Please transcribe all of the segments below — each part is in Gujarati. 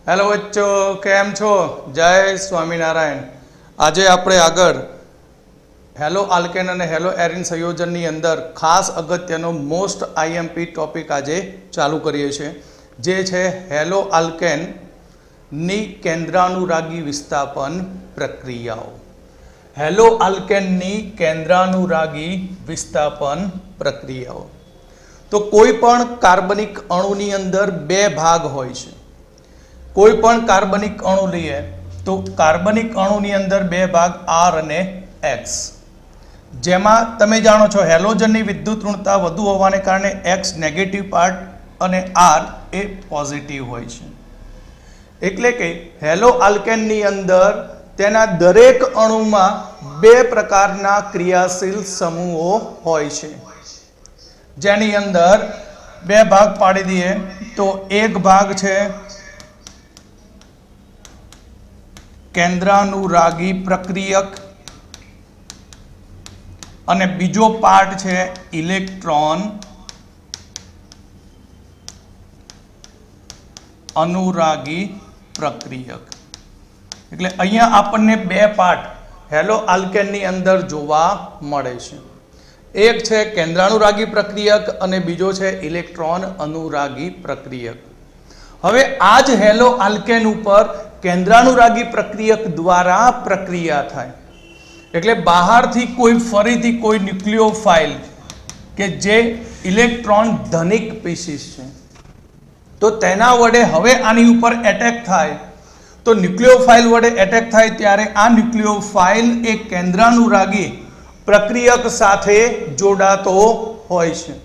हेलो बच्चों, केम छो? जय स्वामीनारायण। આજે આપણે આગળ હેલો આલ્કેન અને હેલો એરિન સંયોજનની અંદર ખાસ અગત્યનો મોસ્ટ આઈએમપી ટોપિક આજે ચાલુ કરીએ છીએ, જે છે હેલો આલ્કેનની કેન્દ્રાનુરાગી વિસ્થાપન પ્રક્રિયાઓ। હેલો આલ્કેનની કેન્દ્રાનુરાગી વિસ્થાપન પ્રક્રિયાઓ। તો કોઈ પણ કાર્બનિક અણુની અંદર બે ભાગ હોય છે। कोई पण कार्बनिक अणु लीए तो कार्बनिक अणुनी अंदर बे भाग आर अने एक्स, जेमां तमे जाणो छो हेलोजननी विद्युत ऋणता वधु होवाने कारणे एक्स नेगेटिव पार्ट अने आर ए पॉजिटिव होय छे। एटले के हेलो आल्केननी अंदर तेना दरेक अणुमां बे प्रकारना क्रियाशील समूहो होय छे, जेनी अंदर बे भाग पाडी दीए तो एक भाग छे केंद्रानुरागी प्रक्रियक अने बीजो पार्ट छे इलेक्ट्रॉन अनुरागी प्रक्रियक। એટલે અહીંયા આપણને બે પાર્ટ હેલો આલ્કેનની અંદર જોવા મળે છે। એક છે કેન્દ્રાનુરાગી પ્રક્રિયક અને બીજો છે ઇલેક્ટ્રોન અનુરાગી પ્રક્રિયક। હવે આ જ હેલો આલ્કેન ઉપર केंद्रानुरागी प्रक्रियक द्वारा प्रक्रिया थाय, एटले बहारथी कोई फरीथी कोई न्यूक्लियोफाइल के जे इलेक्ट्रॉन धनिक पीसीस छे तो तेना वडे हवे आनी उपर एटेक थाय, तो न्यूक्लियोफाइल वडे एटेक थाय त्यारे आ न्यूक्लियोफाइल एक केंद्रानुरागी प्रक्रियक साथे जोड़ातो होय छे।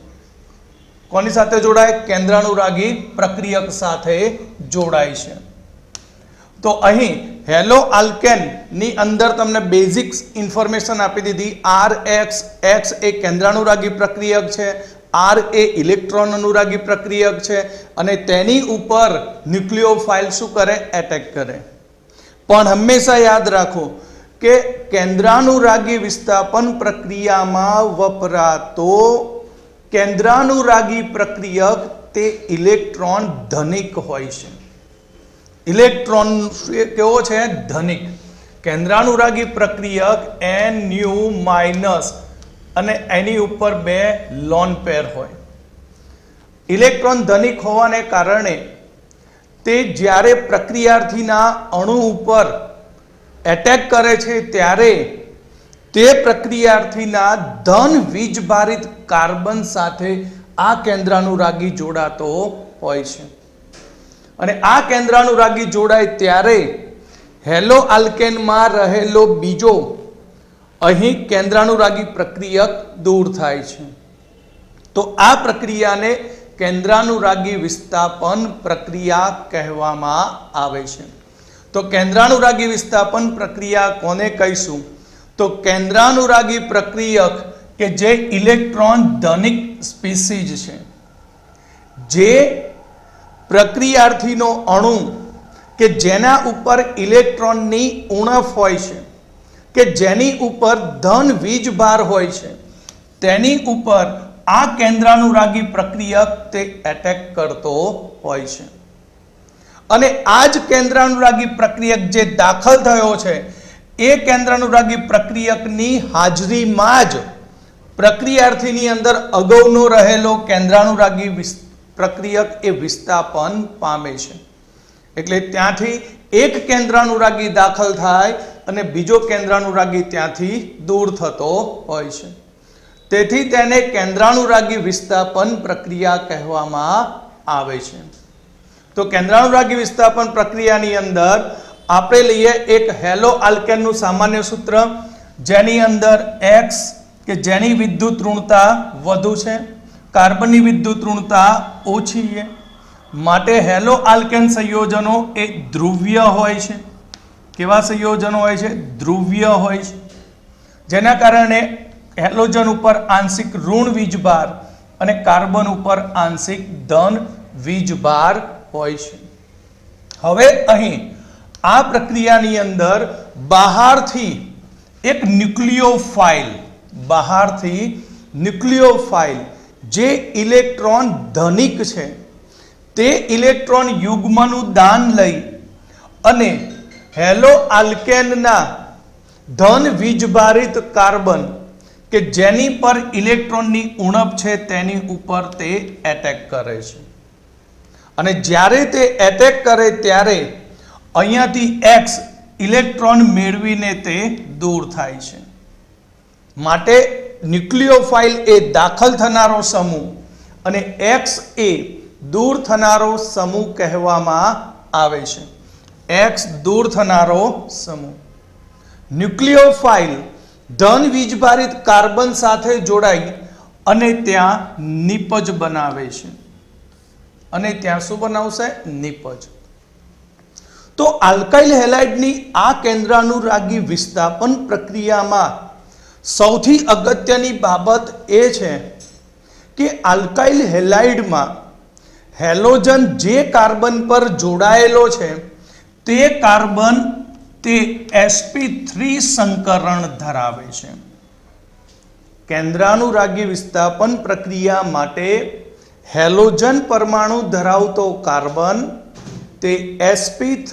कोनी साथे जोड़ाय? केंद्रानुरागी प्रक्रियक साथे जोड़ाय छे। तो अहीं हेलो आल्केन नी अंदर तमने बेसिक्स इन्फॉर्मेशन आपी दीधी। आर एक्स, एक्स ए केंद्रानुरागी प्रक्रियक छे, आर ए इलेक्ट्रॉन अनुरागी प्रक्रियक छे अने तेनी उपर न्यूक्लियोफाइल शुं करे? एटेक करे। पण हमेशा याद राखो के केंद्रानुरागी विस्थापन प्रक्रियामां वपरातो केंद्रानुरागी प्रक्रियक ते इलेक्ट्रॉन धनिक होय छे। इलेक्ट्रॉन केवो छे? धनिक। केंद्रानुरागी प्रक्रियक Nu माइनस अने एनी उपर बे लोन पेर होय। इलेक्ट्रॉन धनिक होवाने कारणे ते ज्यारे प्रक्रियार्थीना अणु उपर एटेक करे छे त्यारे ते प्रक्रियार्थीना धन वीजभारित कार्बन साथे आ केंद्रानुरागी जोड़ातो होय छे અને આ કેન્દ્રાનુરાગી જોડાય ત્યારે હેલો આલ્કેનમાં રહેલો બીજો અહીં કેન્દ્રાનુરાગી પ્રક્રિયક દૂર થાય છે। તો આ પ્રક્રિયાને કેન્દ્રાનુરાગી વિસ્થાપન પ્રક્રિયા કહેવામાં આવે છે। તો કેન્દ્રાનુરાગી વિસ્થાપન પ્રક્રિયા કોને કહીશું? તો કેન્દ્રાનુરાગી પ્રક્રિયક કે જે ઇલેક્ટ્રોન ધનિક સ્પીસીઝ છે, જે प्रक्रियार्थीनो अणु के जेना उपर इलेक्ट्रॉननी उणप होय छे के जेनी उपर धन वीजभार होय छे तेनी उपर आ केंद्रानुरागी प्रक्रियक ते एटेक करतो होय छे। अने आज केंद्रानुरागी प्रक्रियक जे दाखल थयो छे ए केंद्रानुरागी प्रक्रियकनी हाजरीमां ज प्रक्रियार्थीनी अंदर अगाउनो रहेलो केंद्रानुरागी प्रक्रियक ए विस्थापन पामे छे। एटले त्यांथी एक केंद्रानुरागी दाखल थाय अने बीजो केंद्रानुरागी त्यांथी दूर थतो होय छे, तेथी तेने केंद्रानुरागी विस्थापन प्रक्रिया कहेवामां आवे छे। तो केंद्रानुरागी विस्थापन प्रक्रियानी अंदर आपणे लईए एक हेलो आल्केननुं सामान्य सूत्र, जेनी अंदर एक्स के जेनी विद्युत ऋणता वधु छे, कार्बननी विद्युत ऋणता ओછી है, माटे हेलो आल्केन संयोजनों ए ध्रुवीय होय छे। केवा संयोजनों होय छे? ध्रुवीय होय छे, जेना कारणे हेलोजन उपर आंशिक ऋण वीजभार अने कार्बन उपर आंशिक धन वीजभार होय छे। हवे अहीं आ प्रक्रियानी अंदर बहारथी एक न्यूक्लियोफाइल जे इलेक्ट्रॉन धनिक छे તે ઇલેક્ટ્રોન યુગ્મનું દાન લઈ અને હેલો આલ્કેનના ધન વીજભારિત કાર્બન કે જેની પર ઇલેક્ટ્રોનની ઉણપ છે તેની ઉપર તે એટેક કરે છે અને જ્યારે તે એટેક કરે ત્યારે અહીંયાથી x ઇલેક્ટ્રોન મેળવીને તે દૂર થાય છે. માટે ન્યુક્લિયોફાઇલ એ દાખલ થનારો સમૂહ અને x એ દૂર થનારો સમૂહ કહેવામાં આવે છે. x દૂર થનારો સમૂહ. ન્યુક્લિયોફાઇલ ધન વીજભારિત કાર્બન સાથે જોડાઈ અને ત્યાં નિપજ બનાવે છે અને ત્યાં શું બનાવશે? નિપજ. તો આલ્કાઇલ હેલાઇડની આ કેન્દ્રાનુરાગી વિસ્થાપન પ્રક્રિયામાં સૌથી અગત્યની બાબત એ છે કે આલ્કાઇલ હેલાઇડમાં હેલોજન જે કાર્બન પર જોડાયેલો છે તે કાર્બન તે sp3 સંકરણ ધરાવે છે. કેન્દ્રાનુરાગી વિસ્થાપન પ્રક્રિયા માટે હેલોજન પરમાણુ ધરાવતો કાર્બન તે sp3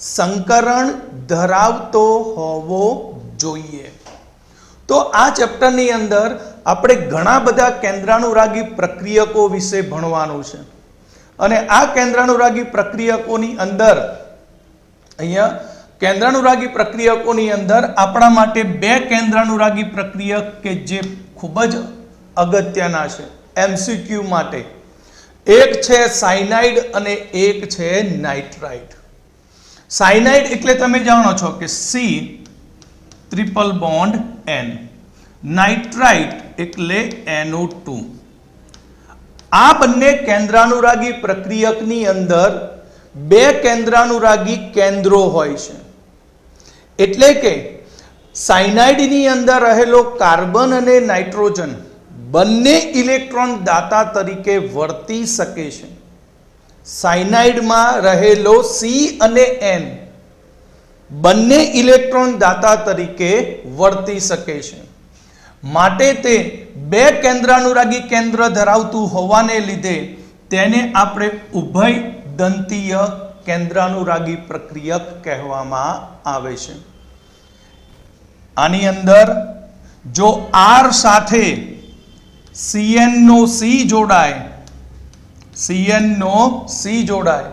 સંકરણ ધરાવતો હોવો જોઈએ. તો આ ચેપ્ટરની અંદર આપણે ઘણા બધા કેન્દ્રાનુરાગી પ્રક્રિયકો વિશે ભણવાનું છે અને આ કેન્દ્રાનુરાગી પ્રક્રિયકોની અંદર અહીંયા કેન્દ્રાનુરાગી પ્રક્રિયકોની અંદર આપણા માટે બે કેન્દ્રાનુરાગી પ્રક્રિયક કે જે ખૂબ જ અગત્યના છે એમસીક્યુ માટે. એક છે સાયનાઇડ અને એક છે નાઇટ્રાઇટ. સાયનાઇડ એટલે તમે જાણો છો કે C triple bond N. Nitrite એટલે NO2. આ બંને કેન્દ્રાનુરાગી પ્રક્રિયકની અંદર બે કેન્દ્રાનુરાગી કેન્દ્રો હોય છે. એટલે કે સાયનાઇડની અંદર રહેલો કાર્બન અને નાઇટ્રોજન બંને ઇલેક્ટ્રોન દાતા તરીકે વર્તી શકે છે. સાયનાઇડમાં રહેલો C અને N બંને ઇલેક્ટ્રોન દાતા તરીકે વર્તી શકે છે. માટે તે બે કેન્દ્રાનુરાગી કેન્દ્ર ધરાવતું હોવાને લીધે તેને આપણે ઉભય દંતીય કેન્દ્રાનુરાગી પ્રક્રિયક કહેવામાં આવે છે. આની અંદર જો R સાથે Cn નો C જોડાય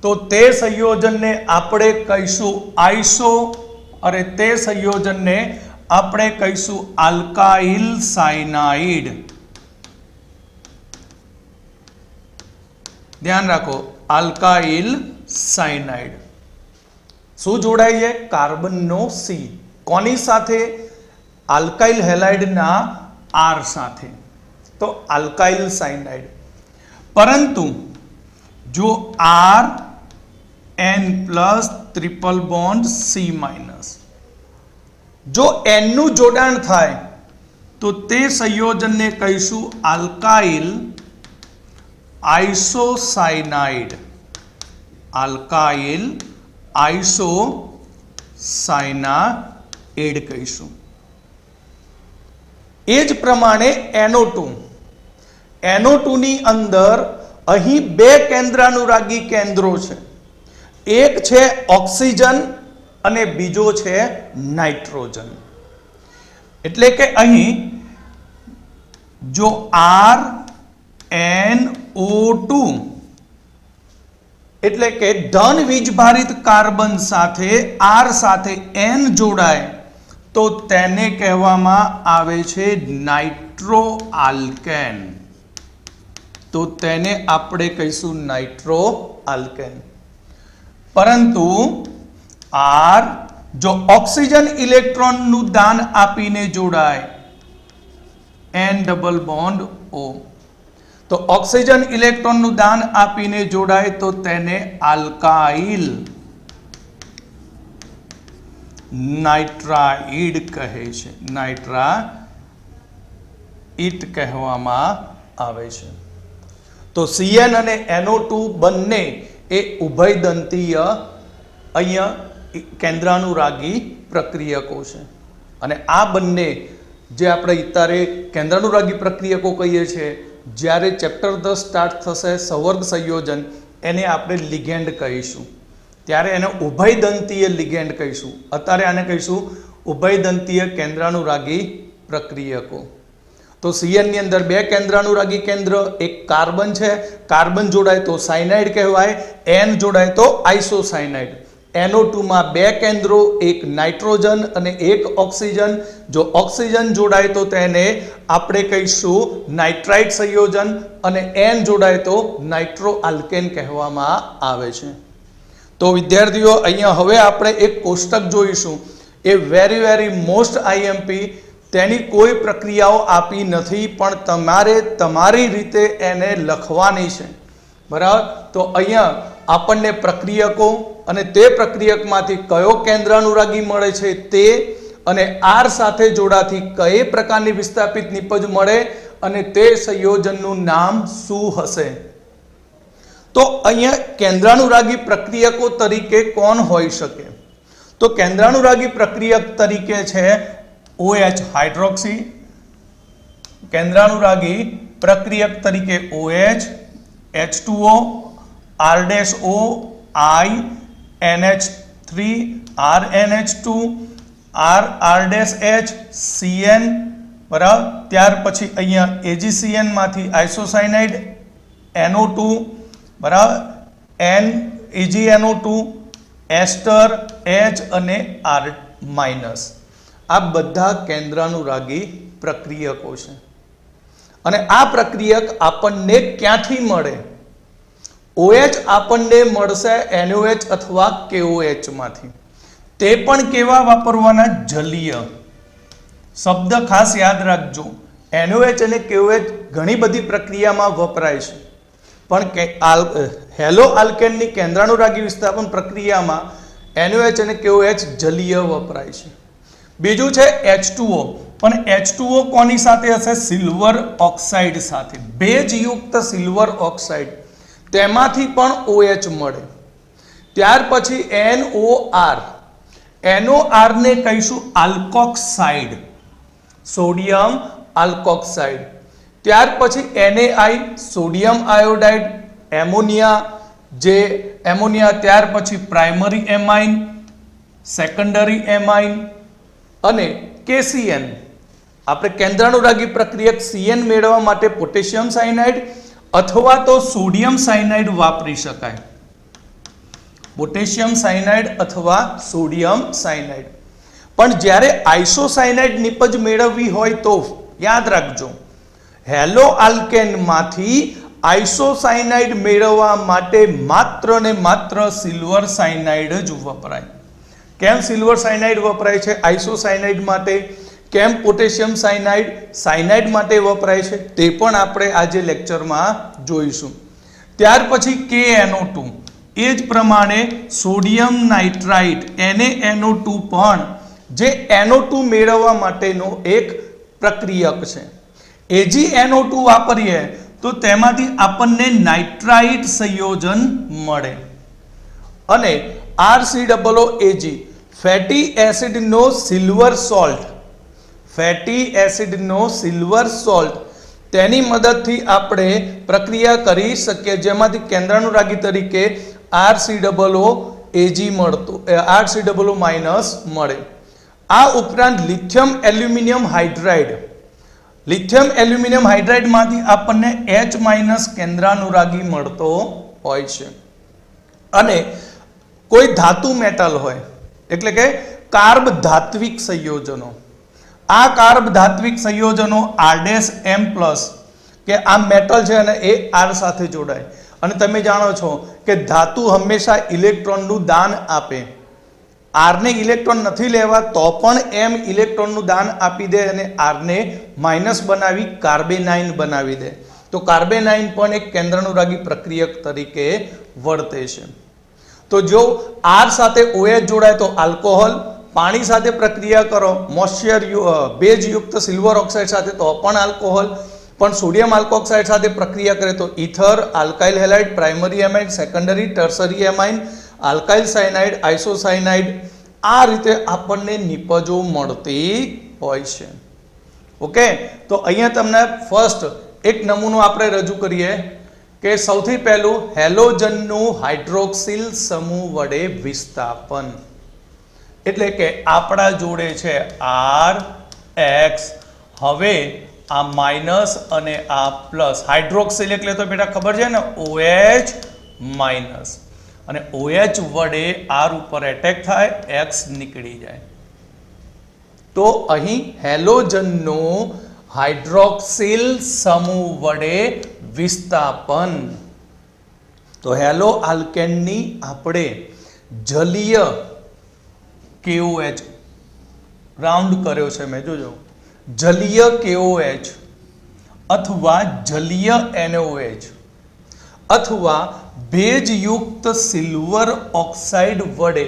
તો તે સંયોજનને આપણે કહીશું આઇસો અને તે સંયોજનને આપણે કહીશું આલ્કાઇલ સાયનાઇડ. ધ્યાન રાખો, આલ્કાઇલ સાયનાઇડ. શું જોડાય છે? કાર્બનનો C. કોની સાથે? આલ્કાઇલ હેલાઇડના R સાથે. તો આલ્કાઇલ સાયનાઇડ. પરંતુ જો RN plus triple bond C minus જો N નું જોડાણ થાય તો તે સંયોજનને કહીશું આલ્કાઇલ આઇસોસાયનાઇડ. આલ્કાઇલ આઇસોસાયનાઇડ કહીશું. એ જ પ્રમાણે NO2 ની અંદર અહીં બે કેન્દ્રાનુરાગી કેન્દ્રો છે. એક છે ઓક્સિજન અને બીજો છે નાઇટ્રોજન. એટલે કે અહીં જો RNO2 એટલે કે ધન વીજભારિત કાર્બન સાથે R સાથે N જોડાય તો તેને કહેવામાં આવે છે નાઇટ્રો આલ્કેન. તો તેને આપણે કહીશું નાઇટ્રો આલ્કેન. પરંતુ R જો ઓક્સિજન ઇલેક્ટ્રોનનું દાન આપીને જોડાય N ડબલ બોન્ડ O તો ઓક્સિજન ઇલેક્ટ્રોનનું દાન આપીને જોડાય તો તેને આલ્કાઇલ નાઇટ્રાઇડ કહે છે. નાઇટ્રાઇટ કહેવામાં આવે છે. તો Cn અને NO2 બંને એ ઉભયદંતીય અહીંયા કેન્દ્રાનુરાગી પ્રક્રિયકો છે અને આ બંને જે આપણે અત્યારે કેન્દ્રાનુરાગી પ્રક્રિયકો કહીએ છીએ જ્યારે ચેપ્ટર 10 સ્ટાર્ટ થશે સવર્ગ સંયોજન એને આપણે લિગેન્ડ કહીશું, ત્યારે એને ઉભયદંતીય લિગેન્ડ કહીશું. અત્યારે આને કહીશું ઉભયદંતીય કેન્દ્રાનુરાગી પ્રક્રિયકો. તો CN ની અંદર બે કેન્દ્રાનુરાગી કેન્દ્ર, એક કાર્બન છે, કાર્બન જોડાય તો સાયનાઇડ કહેવાય, N જોડાય તો આઇસોસાયનાઇડ. NO2 માં બે કેન્દ્રો, એક નાઇટ્રોજન અને એક ઓક્સિજન. જો ઓક્સિજન જોડાય તો તેને આપણે કહીશું નાઇટ્રાઇટ સંયોજન અને N જોડાય તો નાઇટ્રો આલ્કેન કહેવામાં આવે છે. તો વિદ્યાર્થીઓ અહીંયા હવે આપણે એક કોષ્ટક જોઈશું, એ વેરી મોસ્ટ IMP. તેની કોઈ પ્રક્રિયાઓ આપી નથી, પણ તમારે તમારી રીતે એને લખવાની છે, બરાબર. તો અહીંયા આપણને પ્રક્રિયકો અને તે પ્રક્રિયકમાંથી કયો કેન્દ્રાનુરાગી મળે છે તે, અને R સાથે જોડાથી કઈ પ્રકારની વિસ્થાપિત નિપજ મળે અને તે સંયોજનનું નામ શું હશે. તો અહીંયા કેન્દ્રાનુરાગી પ્રક્રિયકો તરીકે કોણ હોઈ શકે? તો કેન્દ્રાનુરાગી પ્રક્રિયક તરીકે છે OH હાઇડ્રોક્સી. કેન્દ્રાનુરાગી પ્રક્રિયક તરીકે OH, H2O, R-O, I, NH3, RNH2, R-H, CN, બરાબર. ત્યાર પછી અહીંયા AgCN માંથી આઇસોસાયનાઇડ, NO2, બરાબર, AgNO2, એસ્ટર, H અને R-. આ બધા કેન્દ્રાનુરાગી પ્રક્રિયકો છે. અને આ પ્રક્રિયક આપણને ક્યાંથી મળે? OH આપણને મળશે NOH અથવા KOH માંથી. તે પણ કેવા વાપરવાના? જલીય. શબ્દ ખાસ યાદ રાખજો, NOH અને KOH ઘણી બધી પ્રક્રિયામાં વપરાય છે, પણ હેલો આલ્કેનની કેન્દ્રાનુરાગી વિસ્થાપન પ્રક્રિયામાં NOH અને KOH જલીય વપરાય છે. બીજું છે H2O, પણ H2O કોની સાથે હશે? સિલ્વર ઓક્સાઇડ સાથે, ભેજયુક્ત સિલ્વર ઓક્સાઇડ, તેમાંથી પણ OH મળે. ત્યાર પછી NOR, NOR ને કહીશું આલ્કોક્સાઇડ, સોડિયમ આલ્કોક્સાઇડ. ત્યાર પછી NaI, સોડિયમ આયોડાઇડ, એમોનિયા, જે એમોનિયા, ત્યાર પછી પ્રાઇમરી એમાઇન, સેકન્ડરી એમાઇન અને KCN. આપણે કેન્દ્રાનુરાગી પ્રક્રિયક CN મેળવવા માટે પોટેશિયમ સાયનાઇડ અથવા તો સોડિયમ સાયનાઇડ વાપરી શકાય. પોટેશિયમ સાયનાઇડ અથવા સોડિયમ સાયનાઇડ. પણ જ્યારે આઇસોસાયનાઇડ નિપજ મેળવવી હોય તો યાદ રાખજો, હેલો આલ્કેનમાંથી આઇસોસાયનાઇડ મેળવવા માટે માત્ર ને માત્ર સિલ્વર સાયનાઇડ જ વપરાય. કેમ સિલ્વર સાયનાઇડ વપરાય છે આઇસોસાયનાઇડ માટે? કેમ પોટેશિયમ સાયનાઇડ સાયનાઇડ માટે વપરાય છે તે પણ આપણે આજે લેક્ચરમાં જોઈશું. ત્યાર પછી KNO2, એ જ પ્રમાણે સોડિયમ નાઇટ્રાઇટ NaNO2 પણ જે NO2 મેળવવા માટેનો એક પ્રક્રિયક છે. AgNO2 વાપરીએ તો તેમાંથી આપણને નાઇટ્રાઇટ સંયોજન મળે. અને RCOOAg, ફેટી એસિડનો સિલ્વર સોલ્ટ, ફેટી એસિડનો સિલ્વર સોલ્ટ, તેની મદદથી આપણે પ્રક્રિયા કરી શકીએ, જેમાંથી કેન્દ્રાનુરાગી તરીકે RCOOAg મળતો, RCOO માઇનસ મળે. આ ઉપરાંત lithium aluminium hydride, lithium aluminium હાઇડ્રાઇડમાંથી આપણને H- કેન્દ્રાનુરાગી મળતો હોય છે. અને કોઈ ધાતુ મેટલ હોય, એટલે કે કાર્બ ધાત્વિક સંયોજનો, આ કાર્બ ધાત્વિક સંયોજનો R-M+, કે આ મેટલ છે અને એ R સાથે જોડાય. અને તમે જાણો છો કે ધાતુ હંમેશા ઇલેક્ટ્રોનનું દાન આપે. R ને ઇલેક્ટ્રોન નથી લેવા તો પણ M ઇલેક્ટ્રોનનું દાન આપી દે અને R ને માઇનસ બનાવી કાર્બેનાઇન બનાવી દે. તો કાર્બેનાઇન પણ એક કેન્દ્રાનુરાગી પ્રક્રિયક તરીકે વર્તે છે. તો જો R સાથે OH જોડાય તો આલ્કોહોલ, પાણી સાથે પ્રક્રિયા કરો મોઇશ્ચર ભેજયુક્ત સિલ્વર ઓક્સાઇડ સાથે તો પણ આલ્કોહોલ, પણ સોડિયમ આલ્કોક્સાઇડ સાથે પ્રક્રિયા કરે તો ether, alkyl halide, primary amine, secondary tertiary amine, alkyl cyanide, isocyanide. આ રીતે આપણને નિપજો મળતી હોય છે. ઓકે, તો અહીંયા તમને ફર્સ્ટ એક નમૂનો આપણે રજૂ કરીએ કે સૌથી પહેલું હેલોજનનું હાઇડ્રોક્સિલ સમૂહ વડે વિસ્થાપન, એટલે કે આપણા જોડે છે RX, હવે આ માઇનસ અને આ પ્લસ, હાઇડ્રોક્સિલ એટલે તો બેટા ખબર છે ને OH માઇનસ, અને OH વડે R ઉપર એટેક થાય, X નીકળી જાય. તો અહીં હેલોજનનું હાઇડ્રોક્સિલ સમૂહ વડે વિસ્થાપન. તો હેલો આલ્કેનની આપણે જલીય KOH રાઉન્ડ કર્યો છે મેં, જોજો, જલીય KOH અથવા જલીય NOH અથવા ભેજયુક્ત સિલ્વર ઓક્સાઇડ વડે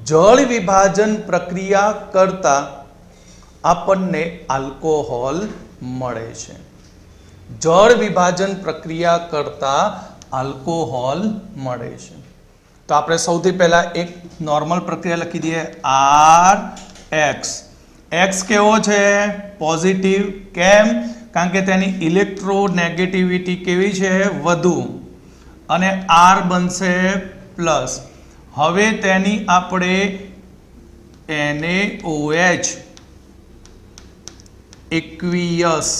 જળ વિભાજન પ્રક્રિયા કરતા આપણને આલ્કોહોલ મળે છે. જળ વિભાજન પ્રક્રિયા કરતા આલ્કોહોલ મળે છે. તો આપણે સૌથી પહેલા એક નોર્મલ પ્રક્રિયા લખી દઈએ, RX. X કેવો છે? પોઝિટિવ. કેમ? કારણ કે તેની ઇલેક્ટ્રોનેગેટિવિટી કેવી છે? વધુ. અને R બનશે પ્લસ. હવે તેની આપણે NaOH એક્વિયસ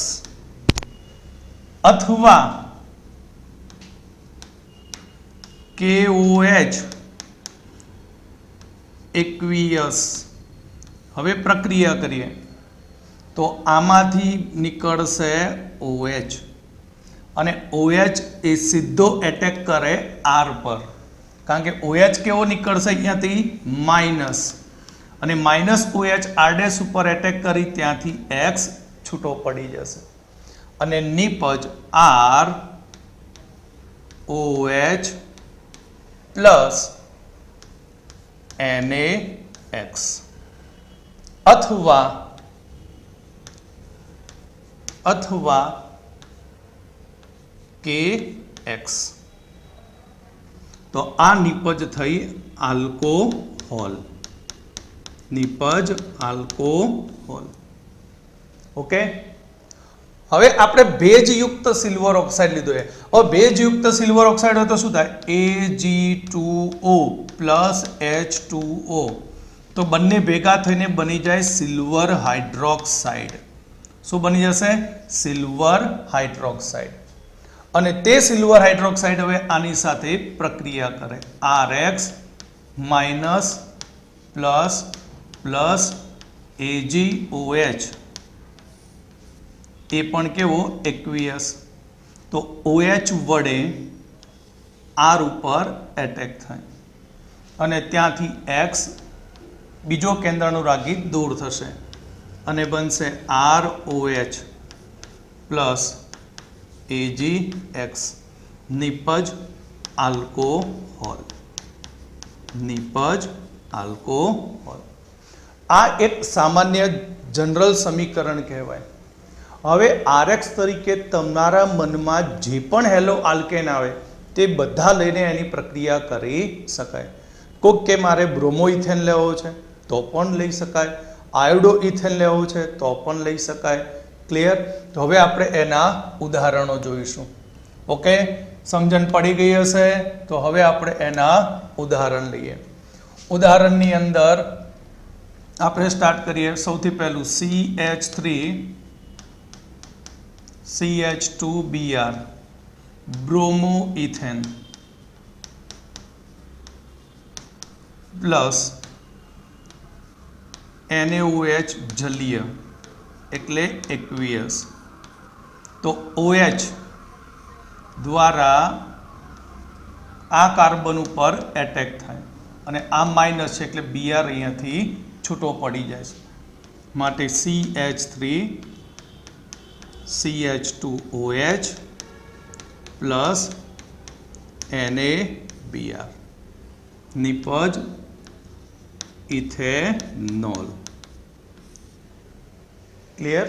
અથવા KOH એક્વિયસ. હવે પ્રક્રિયા કરીએ તો આમાંથી નીકળશે OH, અને OH એ સીધો એટેક કરે R પર, કારણ કે OH કેવો નીકળશે અહીંયાથી? માઇનસ, અને માઇનસ OH R' ઉપર એટેક કરી ત્યાંથી X છૂટો પડી જશે, અને નિપજ ROH પ્લસ NaX અથવા KX. તો આ નિપજ થઈ આલ્કોહોલ. નિપજ આલ્કોહોલ. ઓકે. હવે આપણે ભેજયુક્ત સિલ્વર ઓક્સાઇડ લીધો છે. હવે ભેજયુક્ત સિલ્વર ઓક્સાઇડ હોય તો શું થાય? Ag2O plus H2O. તો બંને ભેગા થઈને બની જાય સિલ્વર હાઇડ્રોક્સાઇડ. શું બની જશે? Silver hydroxide. અને તે સિલ્વર હાઇડ્રોક્સાઇડ હવે આની સાથે પ્રક્રિયા કરે, RX minus plus plus AgOH, એ પણ કેવો? એક્વિયસ. તો OH વડે R ઉપર એટેક થાય, અને ત્યાંથી X બીજો કેન્દ્રાનુરાગી દૂર થશે, અને બનશે ROH પ્લસ AgX. નિપજ આલ્કોહોલ. નિપજ આલ્કોહોલ. આ એક સામાન્ય જનરલ સમીકરણ કહેવાય. હવે RX તરીકે તમારા મનમાં જે પણ હેલો આલ્કેન આવે તે બધા લઈને એની પ્રક્રિયા કરી શકાય. કોક કે મારે બ્રોમોઇથેન લેવો છે તો પણ લઈ શકાય, આયોડો ઇથેન લેવો છે તો પણ લઈ શકાય. ક્લિયર? તો હવે આપણે એના ઉદાહરણો જોઈશું. ઓકે, સમજણ પડી ગઈ હશે? તો હવે આપણે એના ઉદાહરણ લઈએ. ઉદાહરણની અંદર આપણે સ્ટાર્ટ કરીએ. સૌથી પહેલું CH2Br બ્રોમોઇથેન પ્લસ NaOH જલીય એટલે એક્વિયસ. તો OH દ્વારા આ કાર્બન ઉપર એટેક થાય, અને આ માઇનસ છે એટલે Br અહીંયાથી છૂટો પડી જાય છે, માટે CH3CH2OH પ્લસ NaBr. નિપજ ઇથેનોલ. ક્લિયર?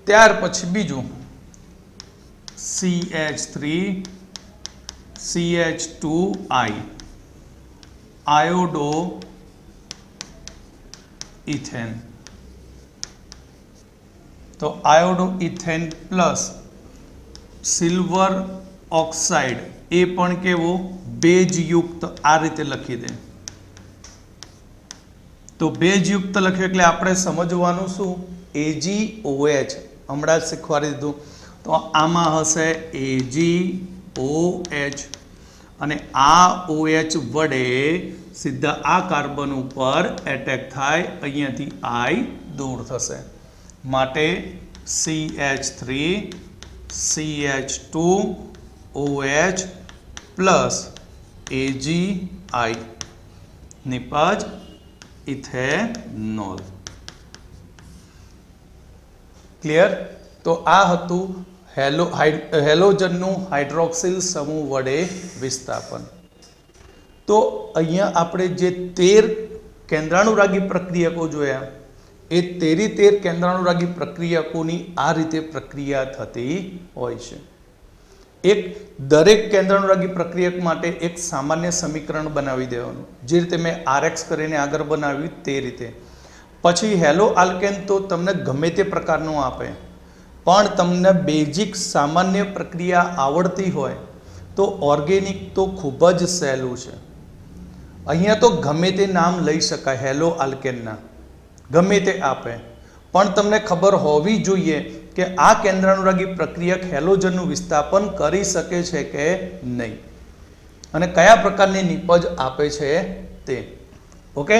ત્યાર પછી બીજું CH3CH2I આયોડો ઇથેન. તો તો iodo ethane plus silver oxide એ પણ કેવો બેઝયુક્ત આ રીતે લખી દે. તો બેઝયુક્ત લખ્યું એટલે આપણે સમજવાનું શું AgOH હમણાં જ શીખવાડી દીધું. તો આમાં હશે AgOH અને આ OH વડે સીધા આ કાર્બન ઉપર એટેક થાય, અહીંયાથી I દૂર થશે માટે CH3 CH2OH પ્લસ AgI નિપજ ઇથેનોલ. ક્લિયર? તો આ હતું હેલોજનનું હાઇડ્રોક્સિલ સમૂહ વડે વિસ્થાપન. તો અહીંયા આપણે જે 13 કેન્દ્રાનુરાગી પ્રક્રિયકો જોયા એ 13 કેન્દ્રાનુરાગી પ્રક્રિયકોની આ રીતે પ્રક્રિયા થતી હોય છે. દરેક કેન્દ્રાનુરાગી પ્રક્રિયક માટે એક સામાન્ય સમીકરણ બનાવી દેવાનું, જે રીતે મેં RX કરીને આગળ બનાવ્યું તે રીતે. પછી હેલો આલ્કેન તો તમને ગમે તે પ્રકારનું આપે, પણ તમને બેઝિક સામાન્ય પ્રક્રિયા આવડતી હોય તો ઓર્ગેનિક તો ખૂબ જ સહેલું છે. અહીંયા તો ગમે તે નામ લઈ શકાય હેલો આલ્કેનના, ગમે તે આપે, પણ તમને ખબર હોવી જોઈએ કે આ કેન્દ્રાનુરાગી પ્રક્રિયક હેલોજનનું વિસ્થાપન કરી શકે છે કે નહીં અને કયા પ્રકારની નિપજ આપે છે તે. ઓકે.